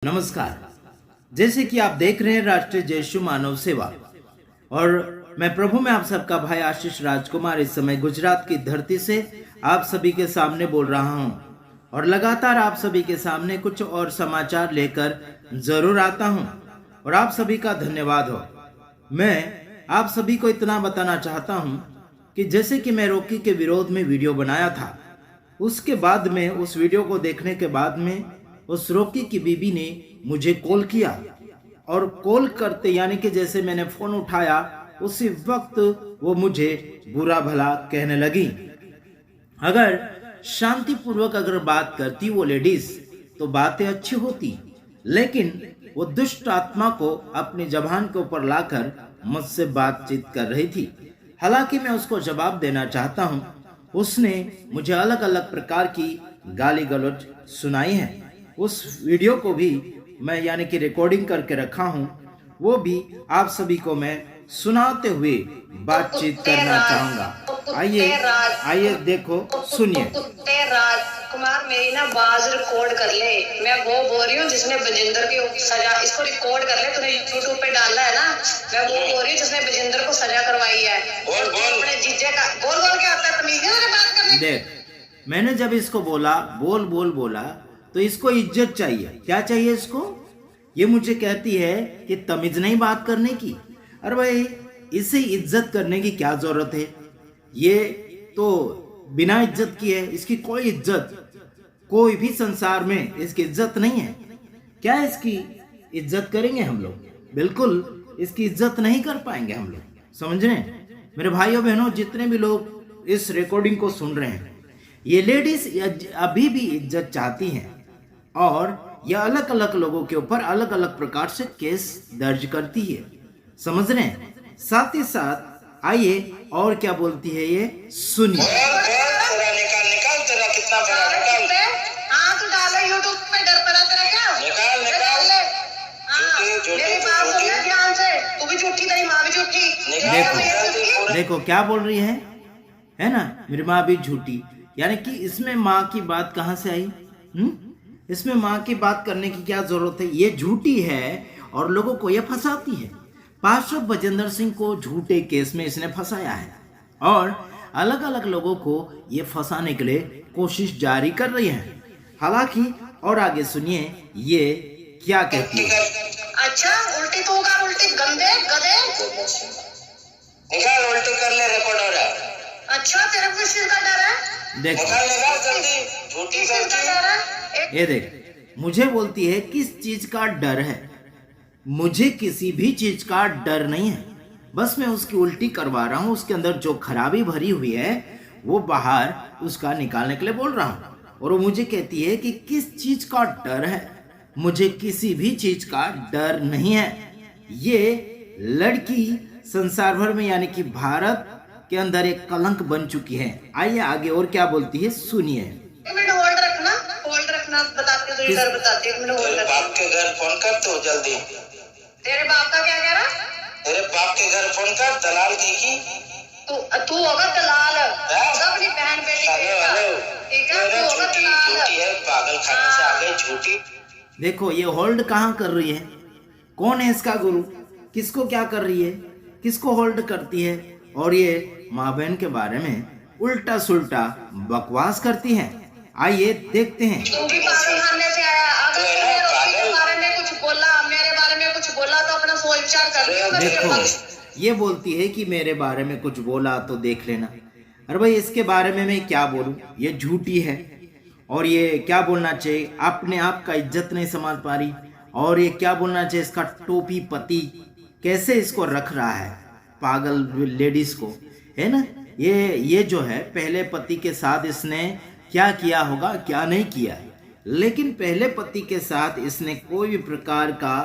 नमस्कार। जैसे कि आप देख रहे हैं राष्ट्रीय जयशु मानव सेवा और मैं प्रभु में आप सबका भाई आशीष राजकुमार इस समय गुजरात की धरती से आप सभी के सामने बोल रहा हूं और लगातार आप सभी के सामने कुछ और समाचार लेकर जरूर आता हूं और आप सभी का धन्यवाद हो। मैं आप सभी को इतना बताना चाहता हूं कि जैसे कि मैं रॉकी के विरोध में वीडियो बनाया था, उसके बाद में उस वीडियो को देखने के बाद में उस रॉकी की बीबी ने मुझे कॉल किया और कॉल करते यानी कि जैसे मैंने फोन उठाया उसी वक्त वो मुझे बुरा भला कहने लगी। अगर शांतिपूर्वक अगर बात करती वो लेडीज तो बातें अच्छी होती, लेकिन वो दुष्ट आत्मा को अपनी जबान के ऊपर लाकर मुझसे बातचीत कर रही थी। हालांकि मैं उसको जवाब देना चाहता हूँ। उसने मुझे अलग अलग प्रकार की गाली गलौज सुनाई है। उस वीडियो को भी मैं यानी कि रिकॉर्डिंग करके रखा हूं, वो भी आप सभी को मैं सुनाते हुए बातचीत करना चाहूंगा। आइए देखो, सुनिए। राजकुमार मेरी ना बाज रिकॉर्ड कर ले, मैं वो बोल रही हूँ जिसने बजिंदर की सजा, इसको रिकॉर्ड कर ले, तूने यूट्यूब पे डाला है ना, मैं वो बोल रही हूँ जिसने बजिंदर को सजा करवाई है। बोल बोल अपने जीजे का बोल के आता है, तमीज है तेरे बात करने। देख, मैंने जब इसको बोला बोल बोला तो इसको इज्जत चाहिए। क्या चाहिए इसको? ये मुझे कहती है कि तमीज नहीं बात करने की। अरे भाई, इसे इज्जत करने की क्या जरूरत है? ये तो बिना इज्जत की है, इसकी कोई इज्जत कोई भी संसार में इसकी इज्जत नहीं है। क्या इसकी इज्जत करेंगे हम लोग? बिल्कुल इसकी इज्जत नहीं कर पाएंगे हम लोग। समझ रहे हैं मेरे भाइयों बहनों, जितने भी लोग इस रिकॉर्डिंग को सुन रहे हैं, ये लेडीज अभी भी इज्जत चाहती हैं और ये अलग अलग लोगों के ऊपर अलग अलग प्रकार से केस दर्ज करती है। समझ रहे हैं? साथ ही साथ आइए और क्या बोलती है ये सुनिए। निकाल तेरा कितना बड़ा निकाल। हाँ तू डाला यूट्यूब पे, डर पड़ा तेरा क्या? निकाल ले। हाँ मेरी बात सुन ले ध्यान से, तू भी झूठी, तेरी माँ भी झूठी। देखो क्या बोल रही है ना, मेरी माँ भी झूठी। यानी कि इसमें माँ की बात कहाँ से आई? इसमें माँ की बात करने की क्या जरूरत है? ये झूठी है और लोगों को ये फंसाती है। पार्षद बजेंद्र सिंह को झूठे केस में इसने फंसाया है और अलग अलग लोगों को ये फंसाने के लिए कोशिश जारी कर रही है। हालांकि और आगे सुनिए ये क्या कहती है। अच्छा उल्टी तू कर, उल्टी गंदे गधे निकाल, उल्टी कर ले, रिकॉर्ड हो रहा है। अच्छा तेरे को किस चीज का डर है? देखो झूठी का डर है। ये देख, मुझे बोलती है किस चीज का डर है? मुझे किसी भी चीज का डर नहीं है, बस मैं उसकी उल्टी करवा रहा हूँ। उसके अंदर जो खराबी भरी हुई है वो बाहर उसका निकालने के लिए बोल रहा हूँ। और वो मुझे कहती है कि किस चीज का डर है? मुझे किसी भी चीज का डर नहीं है। ये लड़की संसार भर में यानी कि भारत के अंदर एक कलंक बन चुकी है। आइए आगे और क्या बोलती है सुनिए। होल्ड रखना बताती हूँ, घर बताती हूँ। तेरे बाप के घर फोन कर तो जल्दी। तेरे बाप का क्या कह रहा? तेरे बाप के घर फोन कर, दलाल की तू होगा दलाल, अपनी बहन बेटी ठीक है, तू होगा दलाल। झूठी है, पागल खाने से आ गई झूठी। देखो ये होल्ड कहाँ कर रही है? कौन है इसका गुरु? किसको क्या कर रही है? किसको होल्ड करती है? और ये माँ बहन के बारे में उल्टा सुल्टा बकवास करती है। आइए देखते हैं। तू भी पागल खाने से आया। अगर तूने रॉकी के बारे में कुछ बोला, मेरे बारे में कुछ बोला तो अपना सोच विचार कर लियो। देखो ये बोलती है कि मेरे बारे में कुछ बोला तो देख लेना। अरे भाई, इसके बारे में मैं क्या बोलूं? ये झूठी है और ये क्या बोलना चाहिए, अपने आप का इज्जत नहीं संभाल पा रही। और ये क्या बोलना चाहिए, इसका टोपी पति कैसे इसको रख रहा है, पागल लेडीज को, है ना। ये जो है पहले पति के साथ इसने क्या किया होगा, क्या नहीं किया, लेकिन पहले पति के साथ इसने कोई भी प्रकार का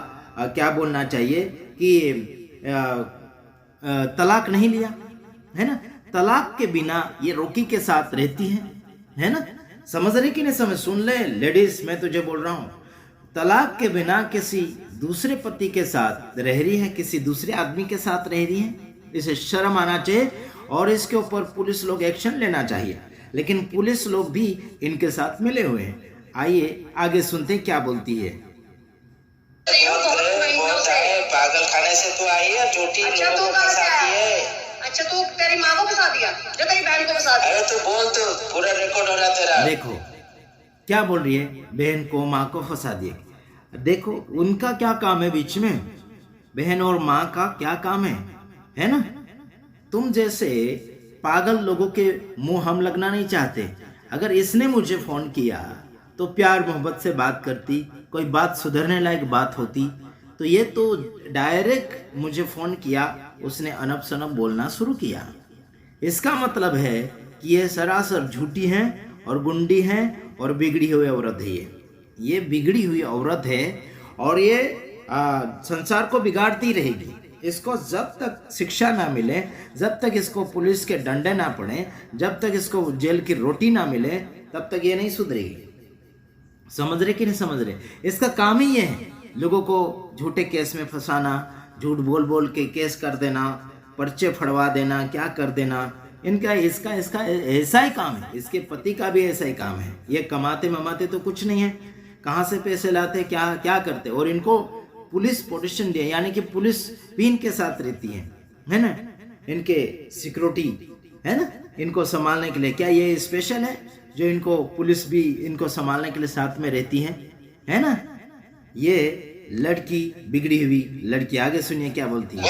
क्या बोलना चाहिए कि तलाक नहीं लिया, है ना। तलाक के बिना ये रॉकी के साथ रहती है ना। समझ रही कि नहीं? समझ सुन ले लेडीज, मैं तुझे बोल रहा हूँ, तलाक के बिना किसी दूसरे पति के साथ रह रही है, किसी दूसरे आदमी के साथ रह रही है। इसे शर्म आना चाहिए और इसके ऊपर पुलिस लोग एक्शन लेना चाहिए, लेकिन पुलिस लोग भी इनके साथ मिले हुए हैं। आइए आगे सुनते क्या बोलती है। बहुत है, पागल खाने से तू आई है, झूठी लोगों को फंसाती है। अच्छा तू तेरी माँ को फंसा दिया, जो तेरी बहन को फंसा दिया। अरे तू बोल, तो पूरा रिकॉर्ड हो रहा तेरा। देखो क्या बोल रही है, बहन को माँ को फंसा दिए। देखो उनका क्या काम है बीच में, बहन और माँ का क्या काम है ना। तुम जैसे पागल लोगों के मुंह हम लगना नहीं चाहते। अगर इसने मुझे फोन किया तो प्यार मोहब्बत से बात करती, कोई बात सुधरने लायक बात होती। तो ये तो डायरेक्ट मुझे फोन किया, उसने अनब सनब बोलना शुरू किया। इसका मतलब है कि ये सरासर झूठी हैं और गुंडी हैं और बिगड़ी हुई औरत है। ये बिगड़ी हुई औरत है और ये संसार को बिगाड़ती रहेगी। इसको जब तक शिक्षा ना मिले, जब तक इसको पुलिस के डंडे ना पड़े, जब तक इसको जेल की रोटी ना मिले, तब तक ये नहीं सुधरेगी। समझ रहे कि नहीं समझ रहे? इसका काम ही ये है, लोगों को झूठे केस में फंसाना, झूठ बोल बोल के केस कर देना, पर्चे फड़वा देना, क्या कर देना। इनका इसका ऐसा ही काम है। इसके पति का भी ऐसा ही काम है। ये कमाते ममाते तो कुछ नहीं है, कहाँ से पैसे लाते, क्या क्या करते। और इनको पुलिस प्रोटेक्शन दिया, यानी कि पुलिस भी इनके साथ रहती है ना, इनके सिक्योरिटी है ना, इनको संभालने के लिए। क्या ये स्पेशल है जो इनको पुलिस भी इनको संभालने के लिए साथ में रहती है ना। ये लड़की बिगड़ी हुई लड़की, आगे सुनिए क्या बोलती है।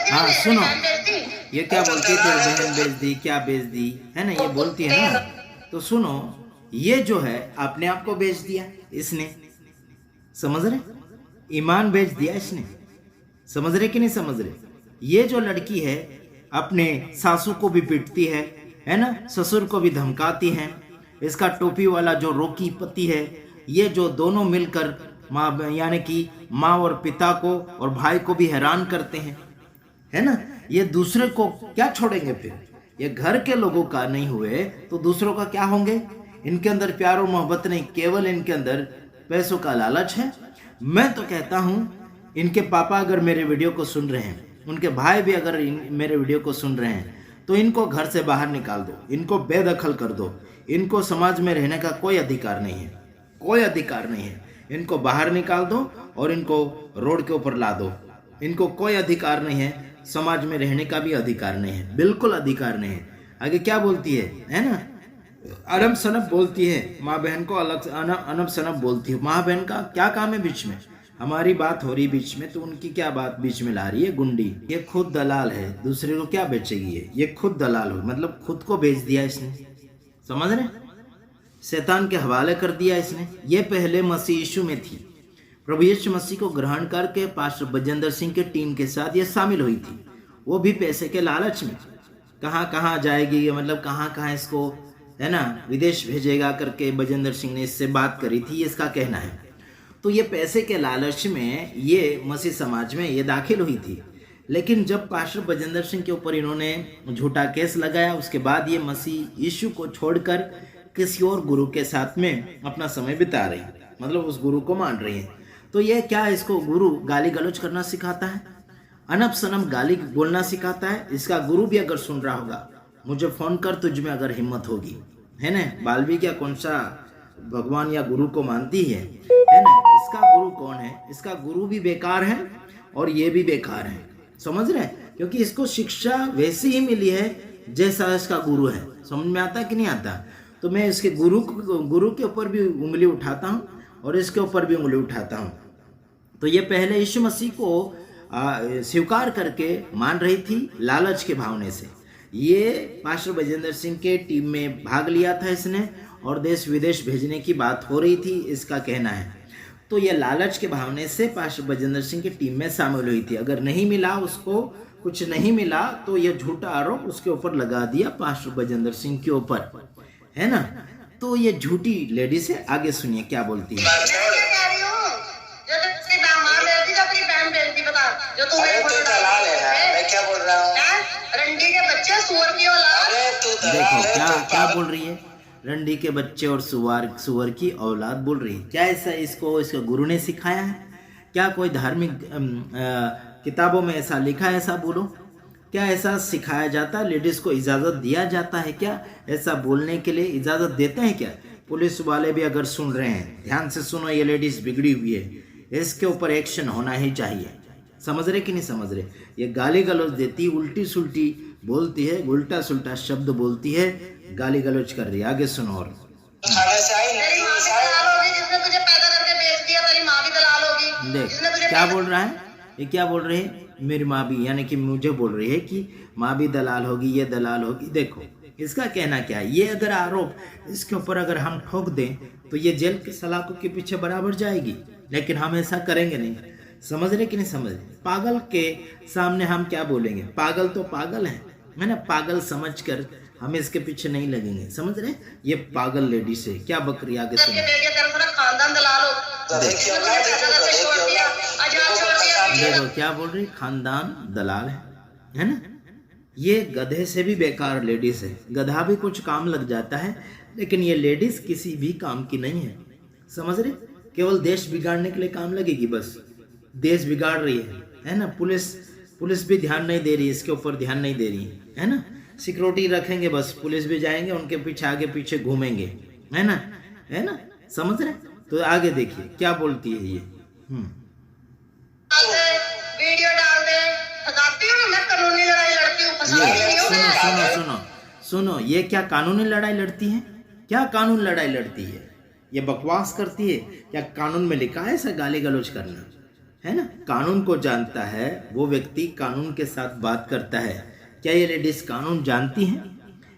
हाँ सुनो, ये क्या बोलती है, तेरी बहन बेच दी, क्या बेच दी, है ना, ये बोलती है ना। तो सुनो, ये जो है अपने आप को बेच दिया इसने, समझ रहे, ईमान बेच दिया इसने। समझ रहे कि नहीं समझ रहे? ये जो लड़की है अपने सासू को भी पीटती है ना, ससुर को भी धमकाती है। इसका टोपी वाला जो रोकी पति है, ये जो दोनों मिलकर माँ यानी कि माँ और पिता को और भाई को भी हैरान करते हैं, है ना। ये दूसरे को क्या छोड़ेंगे फिर? ये घर के लोगों का नहीं हुए तो दूसरों का क्या होंगे? इनके अंदर प्यार और मोहब्बत नहीं, केवल इनके अंदर पैसों का लालच है। मैं तो कहता हूँ इनके पापा अगर मेरे वीडियो को सुन रहे हैं, उनके भाई भी अगर मेरे वीडियो को सुन रहे हैं, तो इनको घर से बाहर निकाल दो, इनको बेदखल कर दो। इनको समाज में रहने का कोई अधिकार नहीं है, कोई अधिकार नहीं है। इनको बाहर निकाल दो और इनको रोड के ऊपर ला दो। इनको कोई अधिकार नहीं है, समाज में रहने का भी अधिकार नहीं है, बिल्कुल अधिकार नहीं है। आगे क्या बोलती है ना, अनब सनब बोलती है, माँ बहन को अलग अनब सनब बोलती है। माँ बहन का क्या काम है बीच में? हमारी बात हो रही बीच में, तो उनकी क्या बात बीच में ला रही है? गुंडी। ये खुद दलाल है, दूसरे को क्या बेचेगी? ये खुद दलाल हो, मतलब खुद को बेच दिया इसने। समझ रहे? शैतान के हवाले कर दिया इसने। ये पहले मसीह यीशु में थी, प्रभु यीशु मसीह को ग्रहण करके पास्टर बजेंद्र सिंह के टीम के साथ ये शामिल हुई थी, वो भी पैसे के लालच में। कहाँ कहाँ जाएगी, मतलब कहाँ कहाँ इसको है ना विदेश भेजेगा करके बजेंद्र सिंह ने इससे बात करी थी, इसका कहना है। तो ये पैसे के लालच में ये मसीह समाज में ये दाखिल हुई थी। लेकिन जब पास्टर बजेंद्र सिंह के ऊपर इन्होंने झूठा केस लगाया, उसके बाद ये मसीह यीशु को छोड़कर किसी और गुरु के साथ में अपना समय बिता रही, मतलब उस गुरु को मान रही है। तो ये क्या इसको गुरु गाली गलौज करना सिखाता है, अनब सनब गाली बोलना सिखाता है? इसका गुरु भी अगर सुन रहा होगा, मुझे फोन कर तुझ में अगर हिम्मत होगी, है ना। बालवी क्या कौन सा भगवान या गुरु को मानती है ना। इसका गुरु कौन है? इसका गुरु भी बेकार है और ये भी बेकार है, समझ रहे? क्योंकि इसको शिक्षा वैसी ही मिली है जैसा इसका गुरु है। समझ में आता कि नहीं आता? तो मैं इसके गुरु के ऊपर भी उंगली उठाता हूँ और इसके ऊपर भी उंगली उठाता हूँ। तो ये पहले यीशु मसीह को स्वीकार करके मान रही थी लालच के भावने से। ये पास्टर बजेंद्र सिंह के टीम में भाग लिया था इसने, और देश विदेश भेजने की बात हो रही थी, इसका कहना है। तो ये लालच के भावने से पास्टर बजेंद्र सिंह की टीम में शामिल हुई थी। अगर नहीं मिला, उसको कुछ नहीं मिला, तो ये झूठा आरोप उसके ऊपर लगा दिया पास्टर बजेंद्र सिंह के ऊपर, है ना। तो ये झूठी लेडी से आगे सुनिए क्या बोलती है। देखो क्या बोल रही है, रंडी के बच्चे और सुअर की औलाद बोल रही है। क्या ऐसा इसको इसका गुरु ने सिखाया है? क्या कोई धार्मिक किताबों में ऐसा लिखा है? ऐसा बोलो। क्या ऐसा सिखाया जाता है? लेडीज को इजाजत दिया जाता है क्या? ऐसा बोलने के लिए इजाजत देते हैं क्या? पुलिस वाले भी अगर सुन रहे हैं, ध्यान से सुनो, ये लेडीज बिगड़ी हुई है, इसके ऊपर एक्शन होना ही चाहिए। समझ रहे कि नहीं समझ रहे? ये गाली गलौज देती, उल्टी सुल्टी बोलती है, उल्टा सुल्टा शब्द बोलती है, गाली गलौज कर रही है। आगे सुनो। और देख क्या बोल रहा है, ये क्या बोल रही है? मेरी माँ भी, यानी कि मुझे बोल रही है कि माँ भी दलाल होगी, ये दलाल होगी। देखो इसका कहना क्या है, ये अगर आरोप इसके ऊपर अगर हम ठोक दें तो ये जेल के सलाखों के पीछे बराबर जाएगी, लेकिन हम ऐसा करेंगे नहीं। समझ रहे कि नहीं समझ रहे? पागल के सामने हम क्या बोलेंगे? पागल तो पागल है ना, पागल समझकर हम इसके पीछे नहीं लगेंगे। समझ रहे? ये पागल लेडी से क्या बकरी। आगे सुनो। देखो क्या बोल रही, खानदान दलाल है ना। ये गधे से भी बेकार लेडीज है। गधा भी कुछ काम लग जाता है, लेकिन ये लेडीज किसी भी काम की नहीं है। समझ रहे? केवल देश बिगाड़ने के लिए काम लगेगी, बस देश बिगाड़ रही है ना। पुलिस भी ध्यान नहीं दे रही, इसके ऊपर ध्यान नहीं दे रही है ना। सिक्योरिटी रखेंगे, बस पुलिस भी जाएंगे उनके पीछे, आगे पीछे घूमेंगे, है ना। समझ रहे? तो आगे देखिए क्या बोलती है ये। वीडियो डाल दे, फंसाती हूँ मैं, कानूनी लड़ाई लड़ती हूँ, फंसाती हूँ। सुनो, ये क्या कानूनी लड़ाई लड़ती है? क्या कानून लड़ाई लड़ती है? ये बकवास करती है। क्या कानून में लिखा है ऐसा गाली गलौज करना? है ना। कानून को जानता है वो व्यक्ति कानून के साथ बात करता है। क्या ये लेडीज कानून जानती हैं?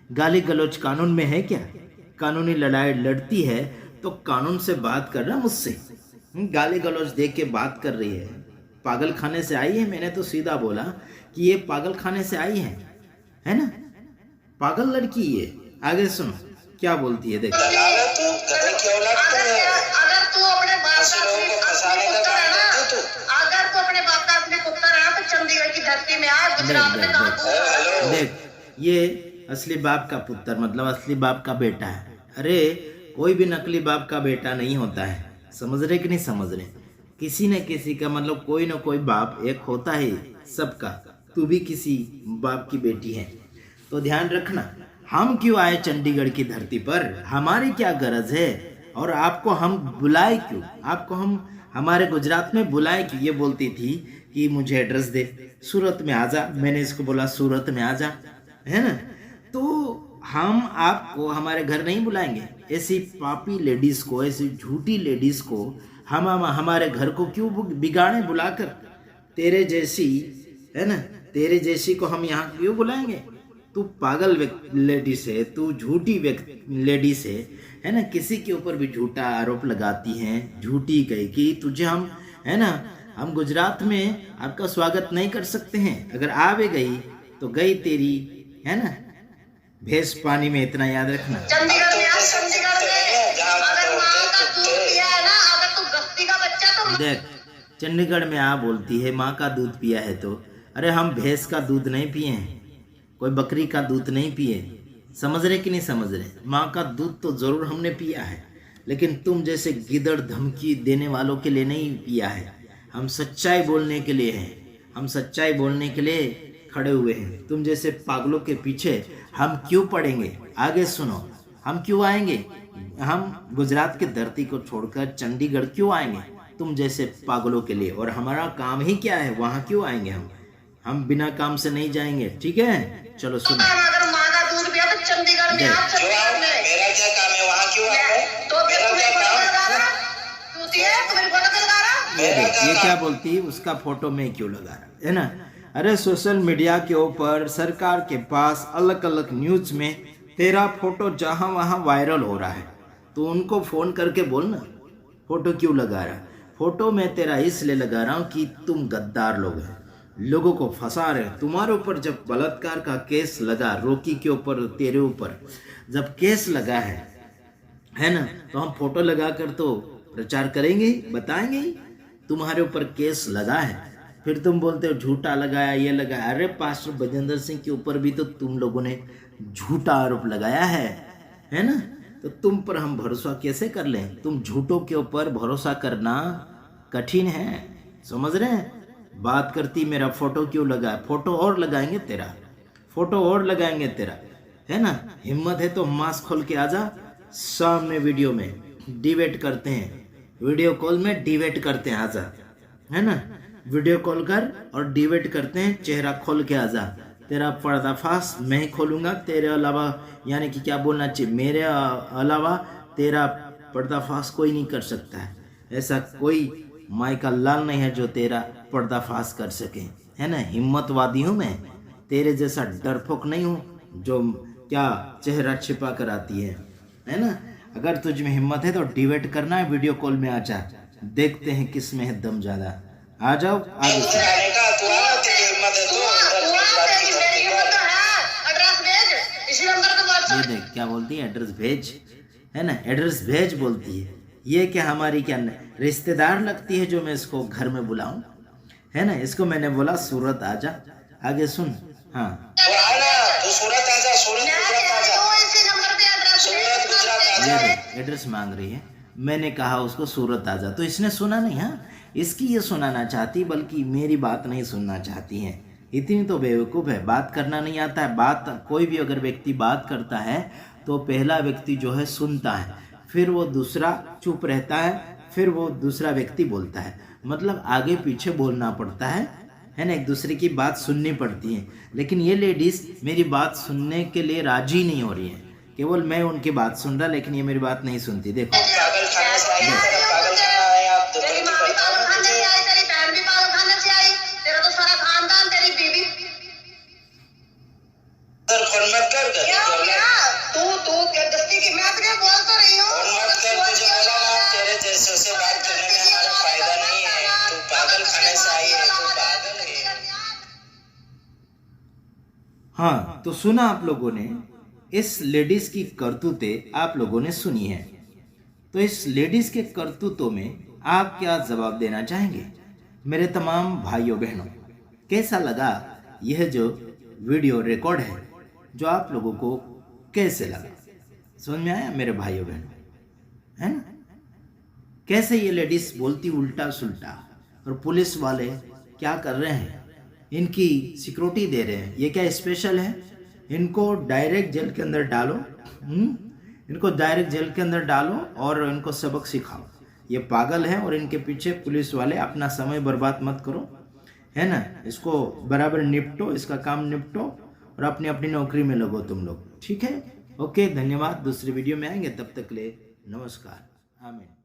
गाली गलौज कानून में है क्या? कानूनी लड़ाई लड़ती है तो कानून से बात कर रहा मुझसे, गाली गलौज दे के बात कर रही है। पागल खाने से आई है, मैंने तो सीधा बोला कि ये पागल खाने से आई है ना। पागल लड़की ये। आगे सुनो क्या बोलती है, देखो। देख ये असली बाप का पुत्र, मतलब असली बाप का बेटा है। अरे कोई भी नकली बाप का बेटा नहीं होता है। समझ रहे कि नहीं समझ रहे? किसी न किसी का, मतलब कोई ना कोई बाप एक होता है सबका। तू भी किसी बाप की बेटी है। तो ध्यान रखना, हम क्यों आए चंडीगढ़ की धरती पर, हमारी क्या गरज है, और आपको हम बुलाए क्यों, आपको हम हमारे गुजरात में बुलाए क्यों? ये बोलती थी कि मुझे एड्रेस दे, सूरत में आ जा। मैंने इसको बोला सूरत में आ जा, है ना। तो हम आपको हमारे घर नहीं बुलाएंगे। ऐसी पापी लेडीज को, ऐसी झूठी लेडीज को हम हमारे घर को क्यों बिगाड़े बुलाकर? तेरे जैसी, है ना, तेरे जैसी को हम यहाँ क्यों बुलाएंगे? तू पागल लेडी से, तू झूठी लेडी से, है ना, किसी के ऊपर भी झूठा आरोप लगाती हैं, झूठी कही कि तुझे हम, है ना, हम गुजरात में आपका स्वागत नहीं कर सकते हैं। अगर आ भी गई तो गई तेरी, है ना, भैंस पानी में। इतना याद रखना। चंडीगढ़ में अगर माँ का दूध पिया है ना, अगर तू बस्ती का बच्चा तो देख, चंडीगढ़ में आ बोलती है माँ का दूध पिया है तो, अरे हम भैंस का दूध नहीं पिए हैं, कोई बकरी का दूध नहीं पिए। समझ रहे कि नहीं समझ रहे? माँ का दूध तो जरूर हमने पिया है, लेकिन तुम जैसे गिदड़ धमकी देने वालों के लिए नहीं पिया है। हम सच्चाई बोलने के लिए हैं, हम सच्चाई बोलने के लिए खड़े हुए हैं। तुम जैसे पागलों के पीछे हम क्यों पड़ेंगे? आगे सुनो, हम क्यों आएंगे? हम गुजरात की धरती को छोड़कर चंडीगढ़ क्यों आएंगे? तुम जैसे पागलों के लिए। और हमारा काम ही क्या है, वहाँ क्यों आएंगे हम बिना काम से नहीं जाएंगे। ठीक है, चलो सुनो। अगर माँ का दूध पिया तो चंडीगढ़ में आप, चंडीगढ़ में मेरा क्या काम है, वहाँ क्यों आए? तो फिर तुम्हें फोटो लगा रहा, तुम्हें फोटो लगा रहा। ये क्या बोलती है, उसका फोटो में क्यों लगा रहा, है ना। अरे सोशल मीडिया के ऊपर सरकार के पास अलग अलग न्यूज में तेरा फोटो जहां वहां वायरल हो रहा है, तो उनको फोन करके बोलना फोटो क्यों लगा रहा है। फोटो मैं तेरा इसलिए लगा रहा हूँ कि तुम गद्दार लोग हैं, लोगों को फंसा रहे। तुम्हारे ऊपर जब बलात्कार का केस लगा, रोकी के ऊपर, तेरे ऊपर जब केस लगा है ना, तो हम फोटो लगाकर तो प्रचार करेंगे, बताएंगे ही तुम्हारे ऊपर केस लगा है। फिर तुम बोलते हो झूठा लगाया, ये लगाया। अरे पास्टर बजेंद्र सिंह के ऊपर भी तो तुम लोगों ने झूठा आरोप लगाया है ना। तो तुम पर हम भरोसा कैसे कर लें? तुम झूठों के ऊपर भरोसा करना कठिन है, समझ रहे हैं? बात करती मेरा फोटो क्यों लगा, फोटो और लगाएंगे तेरा, फोटो और लगाएंगे तेरा, है ना। हिम्मत है तो मास्क खोल के आजा, सामने वीडियो में डिबेट करते हैं, वीडियो कॉल में डिबेट करते हैं, आजा, है ना। वीडियो कॉल कर और डिबेट करते हैं, चेहरा खोल के आजा। तेरा पर्दाफाश मैं ही खोलूंगा, तेरे अलावा, यानी कि क्या बोलना चाहिए, मेरे अलावा तेरा पर्दाफाश कोई नहीं कर सकता है। ऐसा कोई माई का लाल नहीं है जो तेरा पर्दाफाश कर सके, है ना। हिम्मतवादी हूँ मैं, तेरे जैसा डरपोक नहीं हूँ जो क्या चेहरा छिपा कर आती है ना। अगर तुझ में हिम्मत है तो डिबेट करना है, वीडियो कॉल में आ जा, देखते हैं किस में है दम ज्यादा। आ जाओ आगे से। ये देख क्या बोलती है, एड्रेस भेज, है ना, एड्रेस भेज बोलती है। ये क्या हमारी क्या रिश्तेदार लगती है जो मैं इसको घर में बुलाऊं, है ना। इसको मैंने बोला सूरत आजा, आगे सुन। हाँ ये देख एड्रेस मांग रही है, मैंने कहा उसको सूरत आजा, तो इसने सुना नहीं। हाँ इसकी ये सुनाना चाहती, बल्कि मेरी बात नहीं सुनना चाहती है। इतनी तो बेवकूफ़ है, बात करना नहीं आता है। बात कोई भी अगर व्यक्ति बात करता है तो पहला व्यक्ति जो है सुनता है, फिर वो दूसरा चुप रहता है, फिर वो दूसरा व्यक्ति बोलता है। मतलब आगे पीछे बोलना पड़ता है ना, एक दूसरे की बात सुननी पड़ती है। लेकिन ये लेडीज मेरी बात सुनने के लिए राजी नहीं हो रही है, केवल मैं उनकी बात सुन रहा, लेकिन ये मेरी बात नहीं सुनती। देखो हाँ तो सुना आप लोगों ने, इस लेडीज की करतूतें आप लोगों ने सुनी है। तो इस लेडीज के करतूतों में आप क्या जवाब देना चाहेंगे मेरे तमाम भाइयों बहनों? कैसा लगा यह जो वीडियो रिकॉर्ड है, जो आप लोगों को कैसे लगा? समझ में आया मेरे भाइयों बहनों, है ना। कैसे ये लेडीज बोलती उल्टा सुल्टा, और पुलिस वाले क्या कर रहे हैं, इनकी सिक्योरिटी दे रहे हैं। ये क्या स्पेशल है? इनको डायरेक्ट जेल के अंदर डालो, इनको डायरेक्ट जेल के अंदर डालो और इनको सबक सिखाओ। ये पागल है और इनके पीछे पुलिस वाले, अपना समय बर्बाद मत करो, है ना। इसको बराबर निपटो, इसका काम निपटो और अपनी अपनी नौकरी में लगो तुम लोग, ठीक है। ओके, धन्यवाद। दूसरी वीडियो में आएंगे, तब तक ले नमस्कार, आमीन।